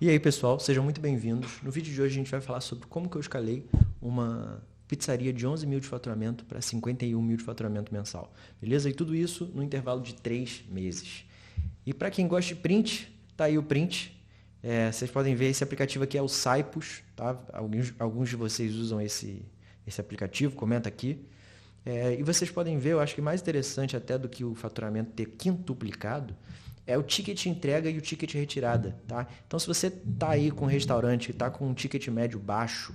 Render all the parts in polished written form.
E aí, pessoal, sejam muito bem-vindos. No vídeo de hoje a gente vai falar sobre como que eu escalei uma pizzaria de 11 mil de faturamento para 51 mil de faturamento mensal. Beleza? E tudo isso no intervalo de 3 meses. E para quem gosta de print, tá aí o print. Vocês podem ver, esse aplicativo aqui é o Saipos, tá? Alguns de vocês usam esse aplicativo, comenta aqui. E vocês podem ver, eu acho que mais interessante até do que o faturamento ter quintuplicado, é o ticket entrega e o ticket retirada, tá? Então, se você está aí com um restaurante e está com um ticket médio baixo,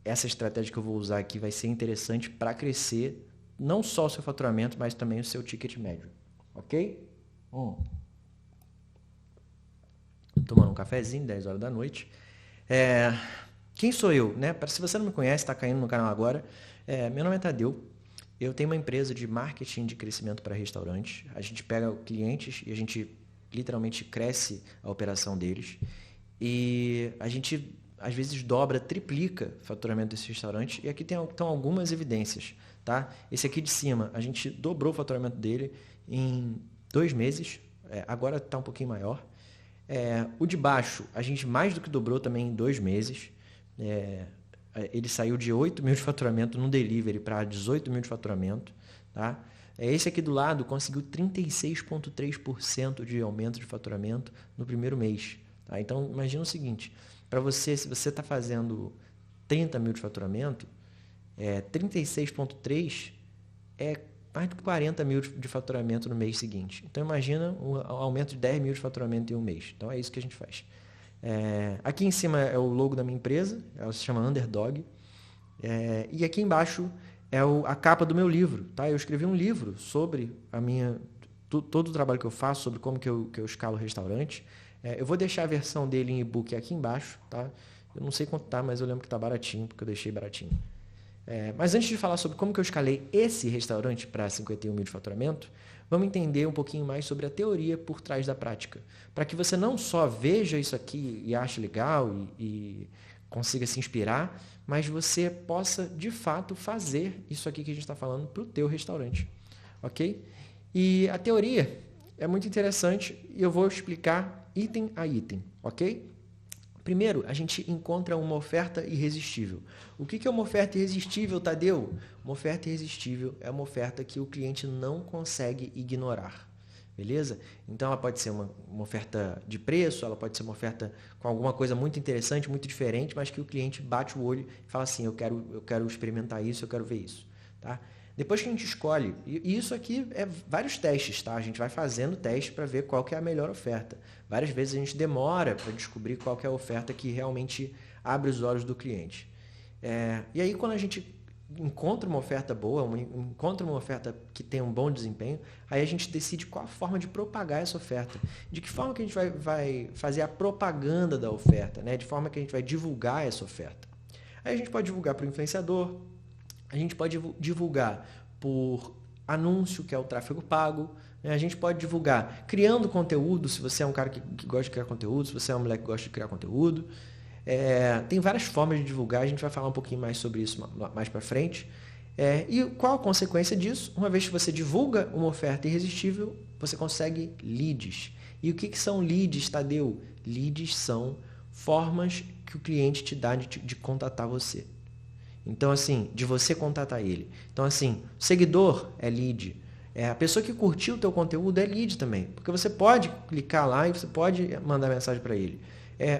essa estratégia que eu vou usar aqui vai ser interessante para crescer não só o seu faturamento, mas também o seu ticket médio, ok? Tomando um cafezinho, 10 horas da noite. Quem sou eu, né? Se você não me conhece, está caindo no canal agora, meu nome é Tadeu. Eu tenho uma empresa de marketing de crescimento para restaurantes. A gente pega clientes e a gente literalmente cresce a operação deles. E a gente, às vezes, dobra, triplica o faturamento desse restaurante. E aqui estão algumas evidências. Tá? Esse aqui de cima, a gente dobrou o faturamento dele em 2 meses. Agora está um pouquinho maior. O de baixo, a gente mais do que dobrou também em 2 meses. Ele saiu de 8 mil de faturamento no delivery para 18 mil de faturamento. Tá? Esse aqui do lado conseguiu 36,3% de aumento de faturamento no primeiro mês. Tá? Então, imagina o seguinte, para você, se você está fazendo 30 mil de faturamento, 36,3% é mais do que 40 mil de faturamento no mês seguinte. Então, imagina um aumento de 10 mil de faturamento em um mês. Então, é isso que a gente faz. Aqui em cima é o logo da minha empresa, ela se chama Underdog. E aqui embaixo é a capa do meu livro. Tá? Eu escrevi um livro sobre todo o trabalho que eu faço, sobre como que eu escalo restaurante. Eu vou deixar a versão dele em e-book aqui embaixo. Tá? Eu não sei quanto tá, mas eu lembro que está baratinho, porque eu deixei baratinho. Mas antes de falar sobre como que eu escalei esse restaurante para 51 mil de faturamento, vamos entender um pouquinho mais sobre a teoria por trás da prática. Para que você não só veja isso aqui e ache legal e consiga se inspirar, mas você possa, de fato, fazer isso aqui que a gente está falando para o teu restaurante. Ok? E a teoria é muito interessante e eu vou explicar item a item. Ok? Primeiro, a gente encontra uma oferta irresistível. O que é uma oferta irresistível, Tadeu? Uma oferta irresistível é uma oferta que o cliente não consegue ignorar. Beleza? Então, ela pode ser uma oferta de preço, ela pode ser uma oferta com alguma coisa muito interessante, muito diferente, mas que o cliente bate o olho e fala assim, eu quero experimentar isso, eu quero ver isso. Tá? Depois que a gente escolhe, e isso aqui é vários testes, tá? A gente vai fazendo teste para ver qual que é a melhor oferta. Várias vezes a gente demora para descobrir qual que é a oferta que realmente abre os olhos do cliente. E aí quando a gente encontra uma oferta boa, encontra uma oferta que tem um bom desempenho, aí a gente decide qual a forma de propagar essa oferta. De que forma que a gente vai fazer a propaganda da oferta, né? De forma que a gente vai divulgar essa oferta. Aí a gente pode divulgar para o influenciador, a gente pode divulgar por anúncio, que é o tráfego pago. A gente pode divulgar criando conteúdo, se você é um cara que gosta de criar conteúdo, se você é um moleque que gosta de criar conteúdo. Tem várias formas de divulgar, a gente vai falar um pouquinho mais sobre isso mais para frente. E qual a consequência disso? Uma vez que você divulga uma oferta irresistível, você consegue leads. E o que são leads, Tadeu? Leads são formas que o cliente te dá de contatar você. Então, assim, de você contatar ele. Então, assim, seguidor é lead. A pessoa que curtiu o teu conteúdo é lead também. Porque você pode clicar lá e você pode mandar mensagem para ele.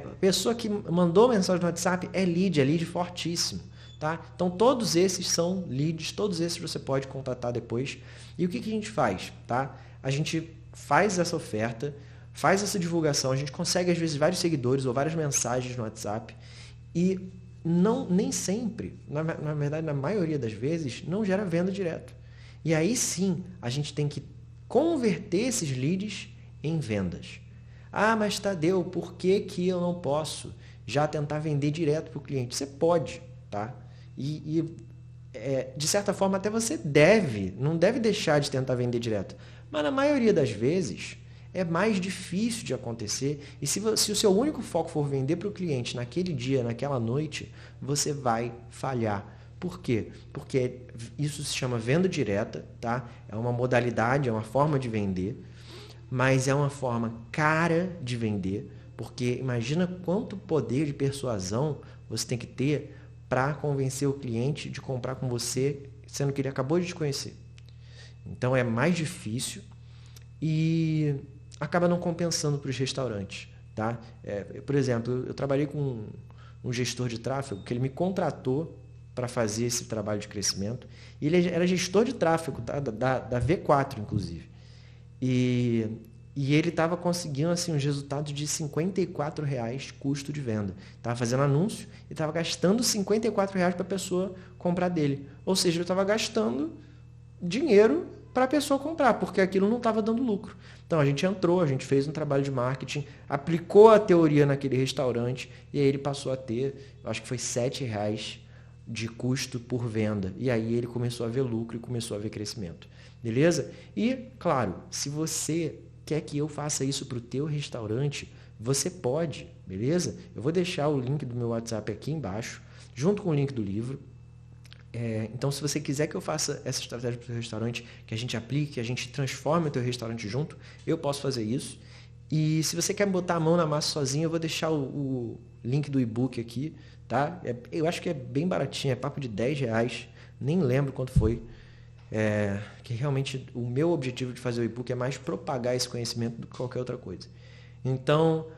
A pessoa que mandou mensagem no WhatsApp é lead fortíssimo. Tá? Então, todos esses são leads, todos esses você pode contatar depois. E o que a gente faz? Tá? A gente faz essa oferta, faz essa divulgação, a gente consegue, às vezes, vários seguidores ou várias mensagens no WhatsApp e nem sempre, na verdade, na maioria das vezes, não gera venda direto. E aí sim, a gente tem que converter esses leads em vendas. Ah, mas Tadeu, por que eu não posso já tentar vender direto para o cliente? Você pode, tá? De certa forma, até você não deve deixar de tentar vender direto. Mas na maioria das vezes, é mais difícil de acontecer. E se o seu único foco for vender para o cliente naquele dia, naquela noite, você vai falhar. Por quê? Porque isso se chama venda direta, tá? É uma modalidade, é uma forma de vender, mas é uma forma cara de vender, porque imagina quanto poder de persuasão você tem que ter para convencer o cliente de comprar com você, sendo que ele acabou de te conhecer. Então é mais difícil e acaba não compensando para os restaurantes. Tá? Por exemplo, eu trabalhei com um gestor de tráfego que ele me contratou para fazer esse trabalho de crescimento. E ele era gestor de tráfego, tá? da V4, inclusive. E ele estava conseguindo assim, uns resultados de R$54 custo de venda. Estava fazendo anúncio e estava gastando R$54 para a pessoa comprar dele. Ou seja, ele estava gastando dinheiro para a pessoa comprar, porque aquilo não estava dando lucro. Então a gente entrou, a gente fez um trabalho de marketing, aplicou a teoria naquele restaurante e aí ele passou a ter, eu acho que foi R$7 de custo por venda. E aí ele começou a ver lucro e começou a ver crescimento. Beleza? E, claro, se você quer que eu faça isso para o teu restaurante, você pode, beleza? Eu vou deixar o link do meu WhatsApp aqui embaixo, junto com o link do livro. Então, se você quiser que eu faça essa estratégia para o seu restaurante, que a gente aplique, que a gente transforme o teu restaurante junto, eu posso fazer isso. E se você quer botar a mão na massa sozinho, eu vou deixar o link do e-book aqui, tá? Eu acho que é bem baratinho, é papo de R$10, nem lembro quanto foi. Que realmente o meu objetivo de fazer o e-book é mais propagar esse conhecimento do que qualquer outra coisa. Então,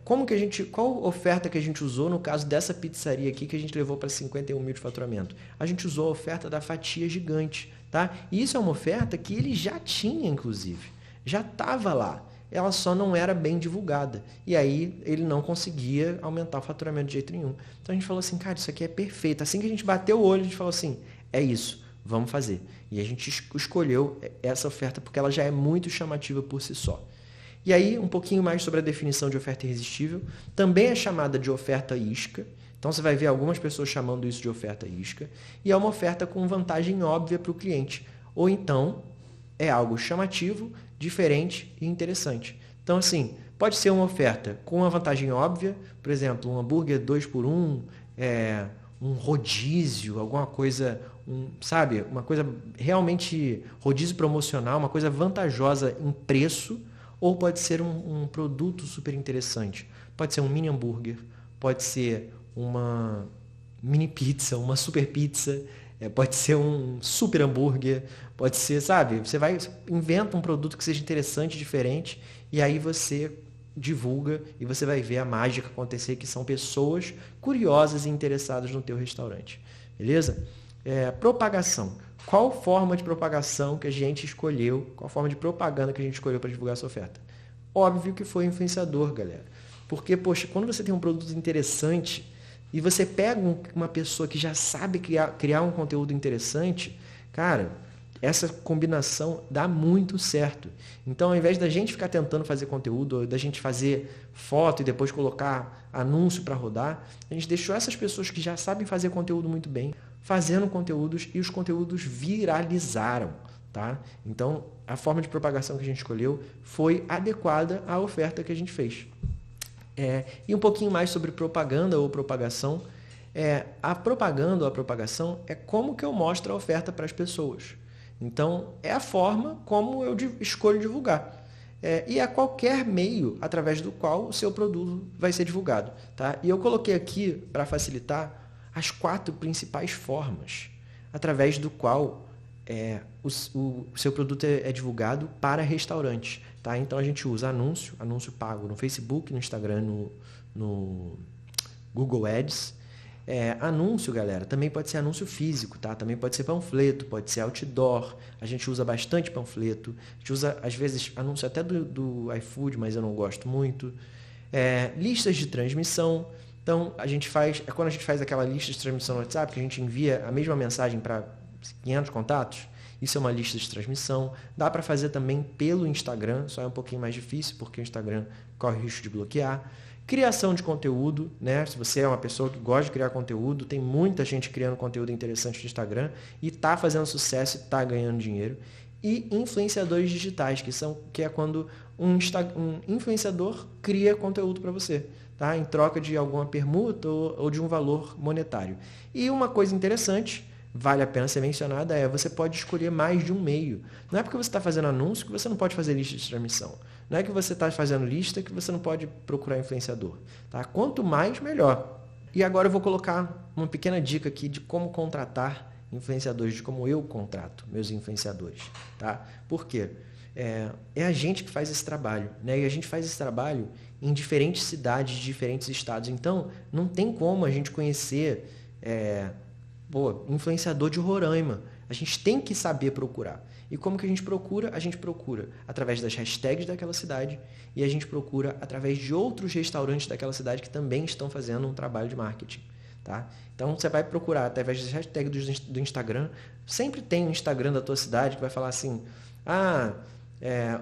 qual oferta que a gente usou no caso dessa pizzaria aqui que a gente levou para 51 mil de faturamento? A gente usou a oferta da fatia gigante, tá? E isso é uma oferta que ele já tinha, inclusive. Já estava lá. Ela só não era bem divulgada. E aí ele não conseguia aumentar o faturamento de jeito nenhum. Então a gente falou assim, cara, isso aqui é perfeito. Assim que a gente bateu o olho, a gente falou assim, é isso, vamos fazer. E a gente escolheu essa oferta porque ela já é muito chamativa por si só. E aí, um pouquinho mais sobre a definição de oferta irresistível. Também é chamada de oferta isca. Então, você vai ver algumas pessoas chamando isso de oferta isca. E é uma oferta com vantagem óbvia para o cliente. Ou então, é algo chamativo, diferente e interessante. Então, assim, pode ser uma oferta com uma vantagem óbvia. Por exemplo, um hambúrguer 2x1, um rodízio, alguma coisa, sabe? Uma coisa realmente rodízio promocional, uma coisa vantajosa em preço. Ou pode ser um produto super interessante. Pode ser um mini hambúrguer, pode ser uma mini pizza, uma super pizza, pode ser um super hambúrguer, pode ser, sabe? Você inventa um produto que seja interessante, diferente, e aí você divulga e você vai ver a mágica acontecer, que são pessoas curiosas e interessadas no teu restaurante. Beleza? Propagação. Qual forma de propagação que a gente escolheu, qual forma de propaganda que a gente escolheu para divulgar essa oferta? Óbvio que foi influenciador, galera. Porque, poxa, quando você tem um produto interessante e você pega uma pessoa que já sabe criar um conteúdo interessante, cara, essa combinação dá muito certo. Então, ao invés da gente ficar tentando fazer conteúdo, ou da gente fazer foto e depois colocar anúncio para rodar, a gente deixou essas pessoas que já sabem fazer conteúdo muito bem, fazendo conteúdos e os conteúdos viralizaram, tá? Então, a forma de propagação que a gente escolheu foi adequada à oferta que a gente fez. E um pouquinho mais sobre propaganda ou propagação. A propaganda ou a propagação é como que eu mostro a oferta para as pessoas. Então, é a forma como eu escolho divulgar. E é qualquer meio através do qual o seu produto vai ser divulgado, tá? E eu coloquei aqui, para facilitar, as 4 principais formas através do qual o seu produto é divulgado para restaurantes. Tá? Então, a gente usa anúncio pago no Facebook, no Instagram, no Google Ads. Anúncio, galera, também pode ser anúncio físico, tá? Também pode ser panfleto, pode ser outdoor. A gente usa bastante panfleto. A gente usa, às vezes, anúncio até do iFood, mas eu não gosto muito. Listas de transmissão. Então, quando a gente faz aquela lista de transmissão no WhatsApp, que a gente envia a mesma mensagem para 500 contatos, isso é uma lista de transmissão. Dá para fazer também pelo Instagram, só é um pouquinho mais difícil, porque o Instagram corre o risco de bloquear. Criação de conteúdo, né? Se você é uma pessoa que gosta de criar conteúdo, tem muita gente criando conteúdo interessante no Instagram e está fazendo sucesso e está ganhando dinheiro. E influenciadores digitais, que é quando um influenciador cria conteúdo para você, tá? Em troca de alguma permuta ou de um valor monetário. E uma coisa interessante, vale a pena ser mencionada, você pode escolher mais de um meio. Não é porque você está fazendo anúncio que você não pode fazer lista de transmissão. Não é que você está fazendo lista que você não pode procurar influenciador. Tá? Quanto mais, melhor. E agora eu vou colocar uma pequena dica aqui de como contratar influenciadores, de como eu contrato meus influenciadores. Tá? Por quê? É a gente que faz esse trabalho, né? E a gente faz esse trabalho em diferentes cidades, diferentes estados. Então, não tem como a gente conhecer influenciador de Roraima. A gente tem que saber procurar. E como que a gente procura? A gente procura através das hashtags daquela cidade e a gente procura através de outros restaurantes daquela cidade que também estão fazendo um trabalho de marketing. Tá? Então, você vai procurar através das hashtags do Instagram. Sempre tem um Instagram da tua cidade que vai falar assim,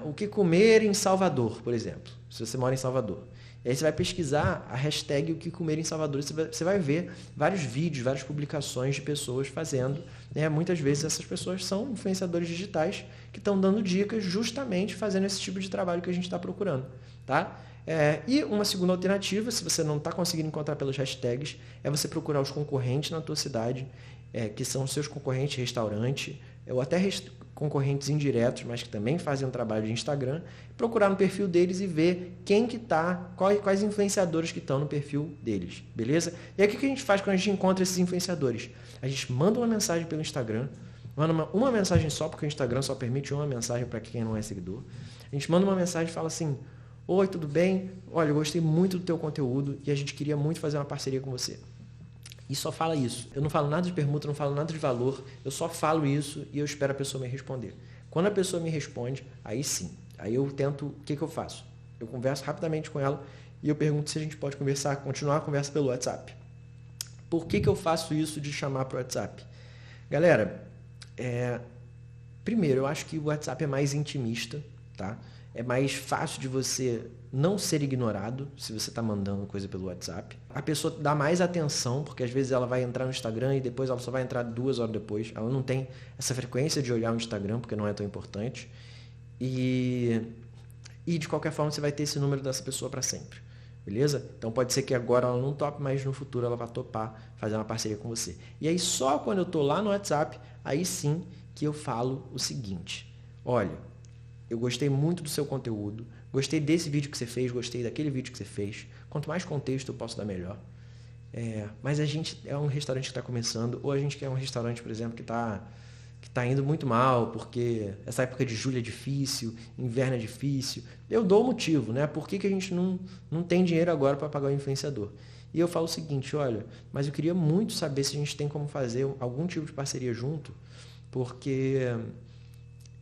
o que comer em Salvador, por exemplo, se você mora em Salvador. E aí você vai pesquisar a hashtag o que comer em Salvador, você vai ver vários vídeos, várias publicações de pessoas fazendo. Né? Muitas vezes essas pessoas são influenciadores digitais que estão dando dicas justamente fazendo esse tipo de trabalho que a gente está procurando. Tá? E uma segunda alternativa, se você não está conseguindo encontrar pelas hashtags, é você procurar os concorrentes na tua cidade, que são os seus concorrentes restaurante, ou até concorrentes indiretos, mas que também fazem um trabalho de Instagram, procurar no perfil deles e ver quem que tá, quais influenciadores que estão no perfil deles, beleza? E aí o que a gente faz quando a gente encontra esses influenciadores? A gente manda uma mensagem pelo Instagram, manda uma mensagem só, porque o Instagram só permite uma mensagem para quem não é seguidor. A gente manda uma mensagem e fala assim, oi, tudo bem? Olha, eu gostei muito do teu conteúdo e a gente queria muito fazer uma parceria com você. E só fala isso. Eu não falo nada de permuta, não falo nada de valor, eu só falo isso e eu espero a pessoa me responder. Quando a pessoa me responde, aí sim. Aí eu tento, o que eu faço? Eu converso rapidamente com ela e eu pergunto se a gente pode continuar a conversa pelo WhatsApp. Por que eu faço isso de chamar para o WhatsApp? Galera, primeiro, eu acho que o WhatsApp é mais intimista, tá? É mais fácil de você não ser ignorado se você está mandando coisa pelo WhatsApp. A pessoa dá mais atenção, porque às vezes ela vai entrar no Instagram e depois ela só vai entrar 2 horas depois. Ela não tem essa frequência de olhar o Instagram, porque não é tão importante. E de qualquer forma você vai ter esse número dessa pessoa para sempre. Beleza? Então pode ser que agora ela não tope, mas no futuro ela vai topar fazer uma parceria com você. E aí só quando eu estou lá no WhatsApp, aí sim que eu falo o seguinte. Olha, eu gostei muito do seu conteúdo, gostei desse vídeo que você fez, gostei daquele vídeo que você fez. Quanto mais contexto eu posso dar, melhor. Mas a gente é um restaurante que está começando, ou a gente quer um restaurante, por exemplo, que está indo muito mal, porque essa época de julho é difícil, inverno é difícil. Eu dou o motivo, né? Por que a gente não tem dinheiro agora para pagar o influenciador? E eu falo o seguinte, olha, mas eu queria muito saber se a gente tem como fazer algum tipo de parceria junto, porque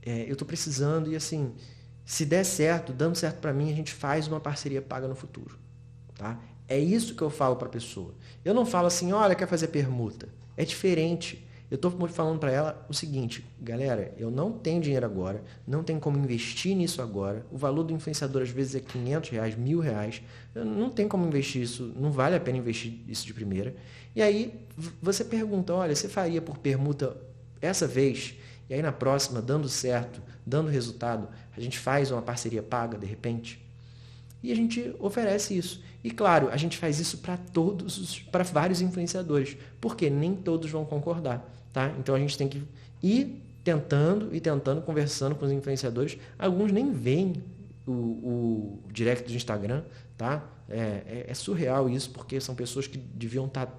eu estou precisando e assim, se der certo, dando certo para mim, a gente faz uma parceria paga no futuro. Tá? É isso que eu falo para a pessoa. Eu não falo assim, olha, quer fazer permuta. É diferente. Eu estou falando para ela o seguinte, galera, eu não tenho dinheiro agora, não tenho como investir nisso agora, o valor do influenciador às vezes é R$500, R$1.000, eu não tenho como investir isso, não vale a pena investir isso de primeira. E aí você pergunta, olha, você faria por permuta essa vez? E aí na próxima, dando certo, dando resultado, a gente faz uma parceria paga de repente? E a gente oferece isso. E claro, a gente faz isso para vários influenciadores, porque nem todos vão concordar. Tá? Então a gente tem que ir tentando, conversando com os influenciadores. Alguns nem veem o direct do Instagram. Tá? É surreal isso, porque são pessoas que deviam estar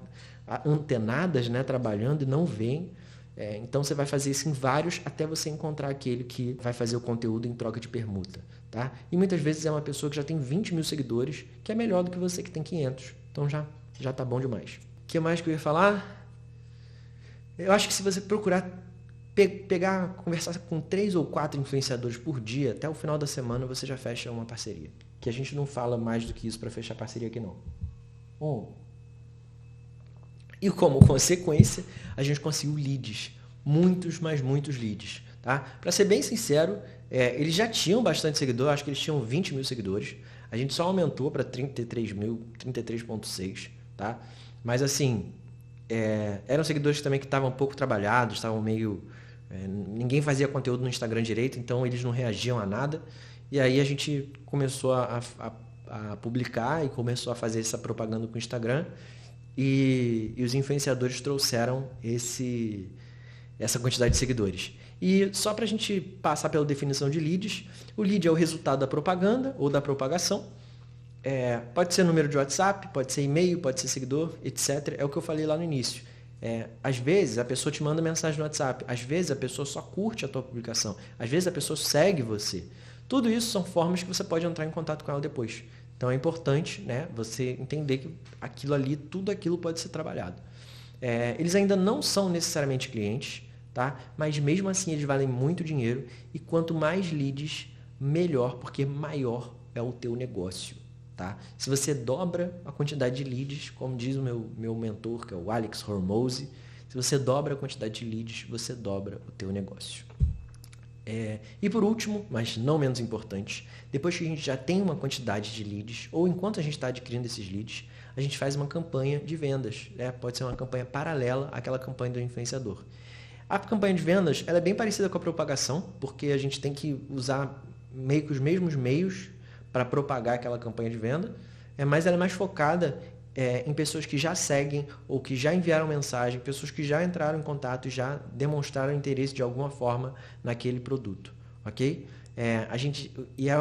antenadas, né, trabalhando e não veem. Então você vai fazer isso em vários até você encontrar aquele que vai fazer o conteúdo em troca de permuta. Tá? E muitas vezes é uma pessoa que já tem 20 mil seguidores, que é melhor do que você que tem 500. Então já tá bom demais. O que mais que eu ia falar? Eu acho que se você procurar conversar com 3 ou 4 influenciadores por dia, até o final da semana você já fecha uma parceria. Que a gente não fala mais do que isso para fechar parceria aqui não. E como consequência, a gente conseguiu leads. Muitos, mas muitos leads. Tá? Para ser bem sincero, eles já tinham bastante seguidor, acho que eles tinham 20 mil seguidores. A gente só aumentou para 33 mil, 33,6. Tá? Mas assim, eram seguidores também que estavam pouco trabalhados, estavam meio... ninguém fazia conteúdo no Instagram direito, então eles não reagiam a nada. E aí a gente começou a publicar e começou a fazer essa propaganda com o Instagram. E os influenciadores trouxeram essa quantidade de seguidores. E só para a gente passar pela definição de leads, o lead é o resultado da propaganda ou da propagação. Pode ser número de WhatsApp, pode ser e-mail, pode ser seguidor, etc. É o que eu falei lá no início. Às vezes a pessoa te manda mensagem no WhatsApp, às vezes a pessoa só curte a tua publicação, às vezes a pessoa segue você. Tudo isso são formas que você pode entrar em contato com ela depois. Então é importante, né, você entender que aquilo ali, tudo aquilo pode ser trabalhado. Eles ainda não são necessariamente clientes, tá? Mas mesmo assim eles valem muito dinheiro e quanto mais leads, melhor, porque maior é o teu negócio. Tá? Se você dobra a quantidade de leads, como diz o meu mentor, que é o Alex Hormozi, se você dobra a quantidade de leads, você dobra o teu negócio. E por último, mas não menos importante, depois que a gente já tem uma quantidade de leads, ou enquanto a gente está adquirindo esses leads, a gente faz uma campanha de vendas. Pode ser uma campanha paralela àquela campanha do influenciador. A campanha de vendas ela é bem parecida com a propagação, porque a gente tem que usar meio que os mesmos meios para propagar aquela campanha de venda, mas ela é mais focada em pessoas que já seguem ou que já enviaram mensagem, pessoas que já entraram em contato e já demonstraram interesse de alguma forma naquele produto, ok? É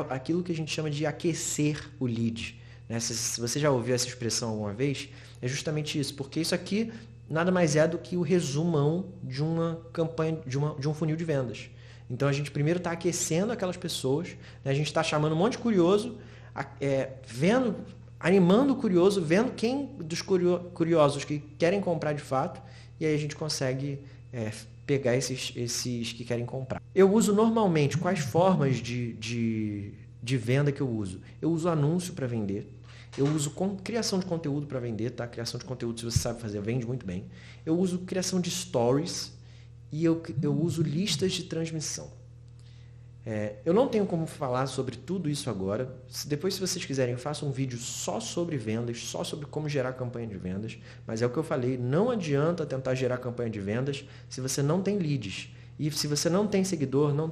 aquilo que a gente chama de aquecer o lead. Né? Se você já ouviu essa expressão alguma vez, é justamente isso, porque isso aqui nada mais é do que o resumão de uma campanha, de um funil de vendas. Então, a gente primeiro está aquecendo aquelas pessoas, né? A gente está chamando um monte de curioso, animando o curioso, vendo quem dos curiosos que querem comprar de fato, e aí a gente consegue pegar esses que querem comprar. Eu uso normalmente quais formas de venda que eu uso? Eu uso anúncio para vender, eu uso criação de conteúdo para vender, tá? Criação de conteúdo, se você sabe fazer, vende muito bem. Eu uso criação de stories, e eu uso listas de transmissão. Eu não tenho como falar sobre tudo isso agora. Depois, se vocês quiserem, eu faço um vídeo só sobre vendas, só sobre como gerar campanha de vendas. Mas é o que eu falei, não adianta tentar gerar campanha de vendas se você não tem leads. E se você não tem seguidor, não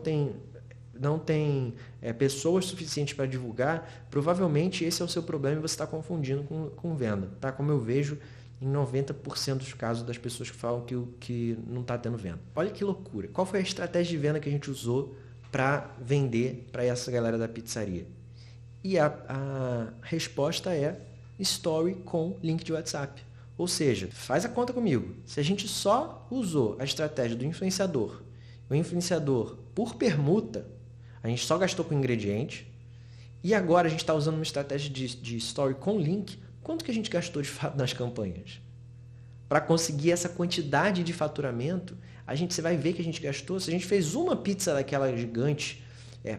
tem pessoas suficientes para divulgar, provavelmente esse é o seu problema e você está confundindo com venda. Tá? Como eu vejo em 90% dos casos das pessoas que falam que não está tendo venda. Olha que loucura. Qual foi a estratégia de venda que a gente usou para vender para essa galera da pizzaria? E a resposta é story com link de WhatsApp. Ou seja, faz a conta comigo. Se a gente só usou a estratégia do influenciador, o influenciador por permuta, a gente só gastou com ingrediente, e agora a gente está usando uma estratégia de story com link, quanto que a gente gastou de fato nas campanhas? Para conseguir essa quantidade de faturamento, você vai ver que a gente gastou, se a gente fez uma pizza daquela gigante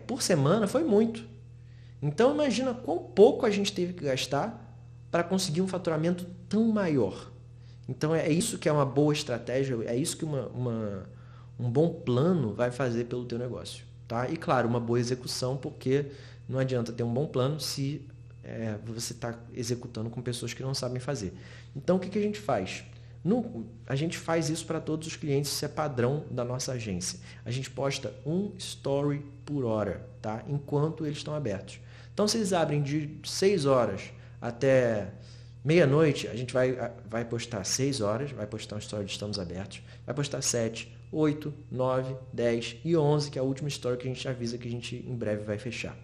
por semana, foi muito. Então imagina quão pouco a gente teve que gastar para conseguir um faturamento tão maior. Então é isso que é uma boa estratégia, é isso que um bom plano vai fazer pelo teu negócio. Tá? E claro, uma boa execução, porque não adianta ter um bom plano se você está executando com pessoas que não sabem fazer. Então, o que a gente faz? A gente faz isso para todos os clientes, isso é padrão da nossa agência. A gente posta um story por hora, tá? Enquanto eles estão abertos. Então, se eles abrem de 6 horas até meia-noite, a gente vai postar 6 horas, vai postar um story de estamos abertos, vai postar 7, 8, 9, 10 e 11, que é a última story que a gente avisa que a gente em breve vai fechar.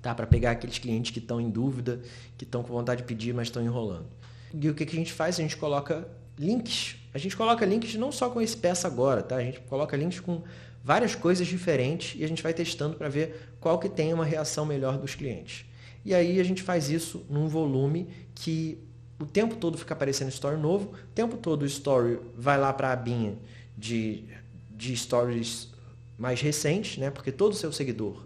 Tá? Para pegar aqueles clientes que estão em dúvida, que estão com vontade de pedir, mas estão enrolando. E o que a gente faz? A gente coloca links. A gente coloca links não só com esse peça agora, tá? A gente coloca links com várias coisas diferentes e a gente vai testando para ver qual que tem uma reação melhor dos clientes. E aí a gente faz isso num volume que o tempo todo fica aparecendo story novo, o tempo todo o story vai lá para a abinha de stories mais recentes, né? Porque todo o seu seguidor,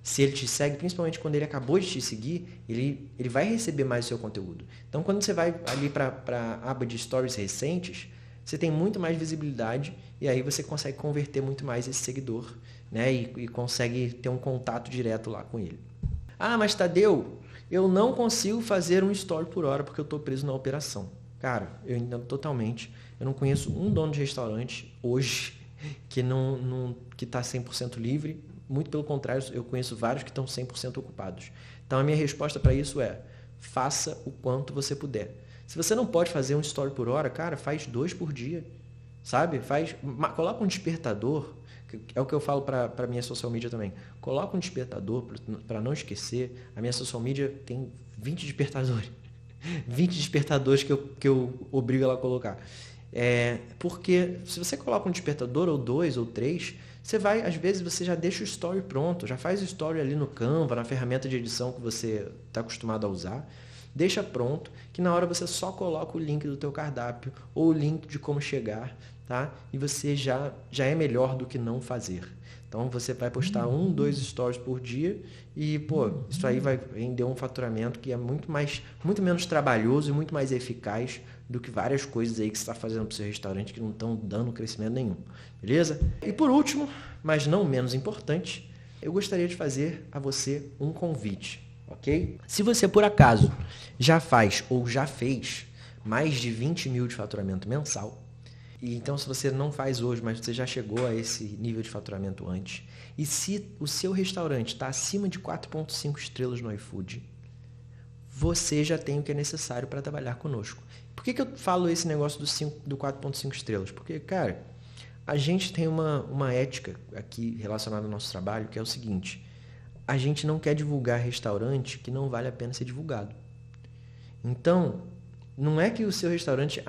se ele te segue, principalmente quando ele acabou de te seguir, ele vai receber mais o seu conteúdo. Então, quando você vai ali para a aba de stories recentes, você tem muito mais visibilidade e aí você consegue converter muito mais esse seguidor, né? E consegue ter um contato direto lá com ele. Ah, mas Tadeu, eu não consigo fazer um story por hora porque eu estou preso na operação. Cara, eu entendo totalmente. Eu não conheço um dono de restaurante hoje que está 100% livre. Muito pelo contrário, eu conheço vários que estão 100% ocupados. Então, a minha resposta para isso é: faça o quanto você puder. Se você não pode fazer um story por hora, cara, faz 2 por dia. Sabe? Coloca um despertador. É o que eu falo para minha social media também. Coloca um despertador para não esquecer. A minha social media tem 20 despertadores. 20 despertadores que eu obrigo ela a colocar. Porque se você coloca um despertador, ou 2, ou 3, você vai, às vezes, você já deixa o story pronto, já faz o story ali no Canva, na ferramenta de edição que você está acostumado a usar. Deixa pronto, que na hora você só coloca o link do teu cardápio ou o link de como chegar, tá? E você já é melhor do que não fazer. Então você vai postar 1, 2 stories por dia e, isso aí vai render um faturamento que é muito menos trabalhoso e muito mais eficaz do que várias coisas aí que você está fazendo para o seu restaurante que não estão dando crescimento nenhum. Beleza? E por último, mas não menos importante, eu gostaria de fazer a você um convite. Ok? Se você, por acaso, já faz ou já fez mais de 20 mil de faturamento mensal, e então se você não faz hoje, mas você já chegou a esse nível de faturamento antes, e se o seu restaurante está acima de 4,5 estrelas no iFood, você já tem o que é necessário para trabalhar conosco. Por que eu falo esse negócio do 4,5 estrelas? Porque, cara, a gente tem uma ética aqui relacionada ao nosso trabalho, que é o seguinte: a gente não quer divulgar restaurante que não vale a pena ser divulgado. Então, não é que o seu restaurante...